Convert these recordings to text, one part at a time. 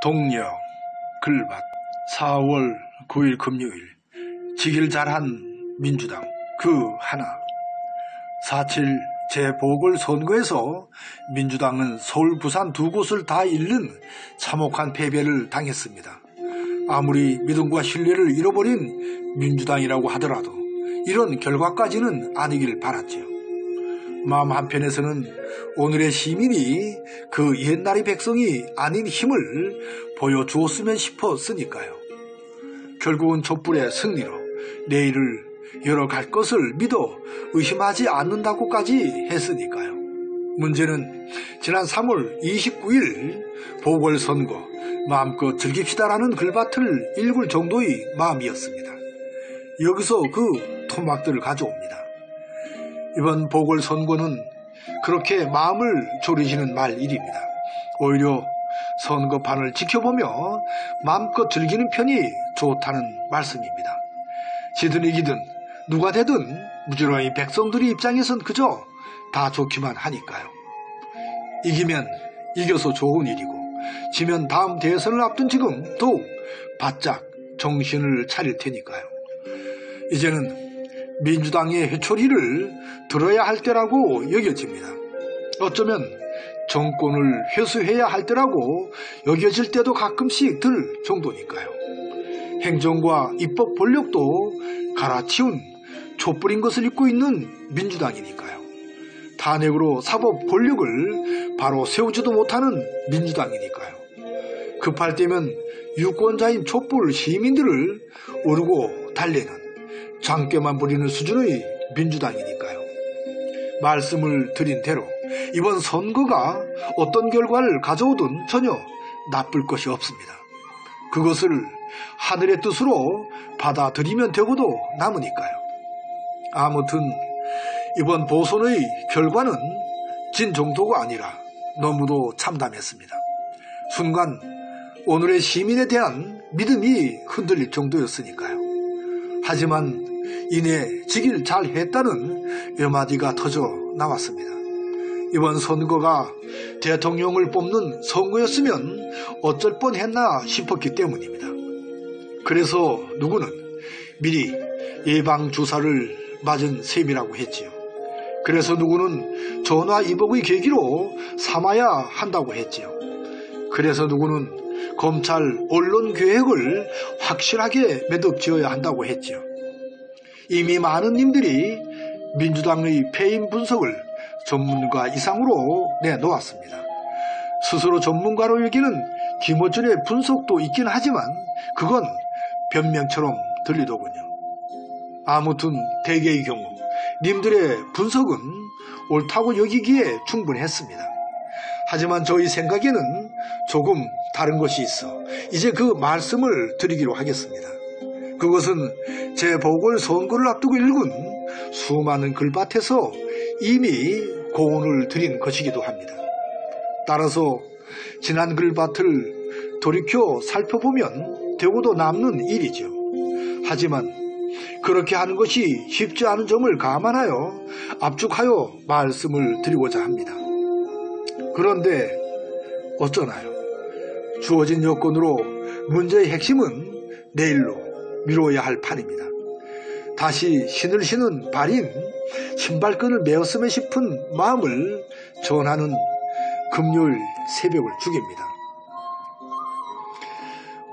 동력, 글밭, 4월 9일 금요일, 지길 잘한 민주당 그 하나. 4.7 재보궐선거에서 민주당은 서울, 부산 두 곳을 다 잃는 참혹한 패배를 당했습니다. 아무리 믿음과 신뢰를 잃어버린 민주당이라고 하더라도 이런 결과까지는 아니길 바랐죠. 마음 한편에서는 오늘의 시민이 그 옛날의 백성이 아닌 힘을 보여주었으면 싶었으니까요. 결국은 촛불의 승리로 내일을 열어갈 것을 믿어 의심하지 않는다고까지 했으니까요. 문제는 지난 3월 29일 보궐선거 마음껏 즐깁시다라는 글밭을 읽을 정도의 마음이었습니다. 여기서 그 토막들을 가져옵니다. 이번 보궐선거는 그렇게 마음을 졸이시는 말일입니다. 오히려 선거판을 지켜보며 마음껏 즐기는 편이 좋다는 말씀입니다. 지든 이기든 누가 되든 무지런히 백성들의 입장에선 그저 다 좋기만 하니까요. 이기면 이겨서 좋은 일이고 지면 다음 대선을 앞둔 지금 더욱 바짝 정신을 차릴 테니까요. 이제는 민주당의 회초리를 들어야 할 때라고 여겨집니다. 어쩌면 정권을 회수해야 할 때라고 여겨질 때도 가끔씩 들 정도니까요. 행정과 입법 권력도 갈아치운 촛불인 것을 잊고 있는 민주당이니까요. 탄핵으로 사법 권력을 바로 세우지도 못하는 민주당이니까요. 급할 때면 유권자인 촛불 시민들을 오르고 달래는 장깨만 부리는 수준의 민주당이니까요. 말씀을 드린 대로 이번 선거가 어떤 결과를 가져오든 전혀 나쁠 것이 없습니다. 그것을 하늘의 뜻으로 받아들이면 되고도 남으니까요. 아무튼 이번 보선의 결과는 진 정도가 아니라 너무도 참담했습니다. 순간 오늘의 시민에 대한 믿음이 흔들릴 정도였으니까요. 하지만 이내 지길 잘했다는 몇 마디가 터져 나왔습니다. 이번 선거가 대통령을 뽑는 선거였으면 어쩔 뻔했나 싶었기 때문입니다. 그래서 누구는 미리 예방주사를 맞은 셈이라고 했지요. 그래서 누구는 전화위복의 계기로 삼아야 한다고 했지요. 그래서 누구는 검찰 언론 계획을 확실하게 매듭지어야 한다고 했지요. 이미 많은 님들이 민주당의 패인 분석을 전문가 이상으로 내놓았습니다. 스스로 전문가로 여기는 김어준의 분석도 있긴 하지만 그건 변명처럼 들리더군요. 아무튼 대개의 경우 님들의 분석은 옳다고 여기기에 충분했습니다. 하지만 저희 생각에는 조금 다른 것이 있어 이제 그 말씀을 드리기로 하겠습니다. 그것은 재보궐선거를 앞두고 읽은 수많은 글밭에서 이미 고언을 드린 것이기도 합니다. 따라서 지난 글밭을 돌이켜 살펴보면 되고도 남는 일이죠. 하지만 그렇게 하는 것이 쉽지 않은 점을 감안하여 압축하여 말씀을 드리고자 합니다. 그런데 어쩌나요? 주어진 여건으로 문제의 핵심은 내일로 미뤄야 할 판입니다. 다시 신을 신은 발인 신발끈을 메었으면 싶은 마음을 전하는 금요일 새벽을 죽입니다.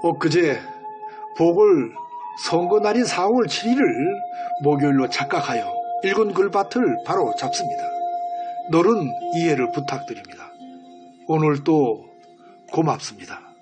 엊그제 보궐선거날인 4월 7일을 목요일로 착각하여 읽은 글밭을 바로 잡습니다. 너른 이해를 부탁드립니다. 오늘도 고맙습니다.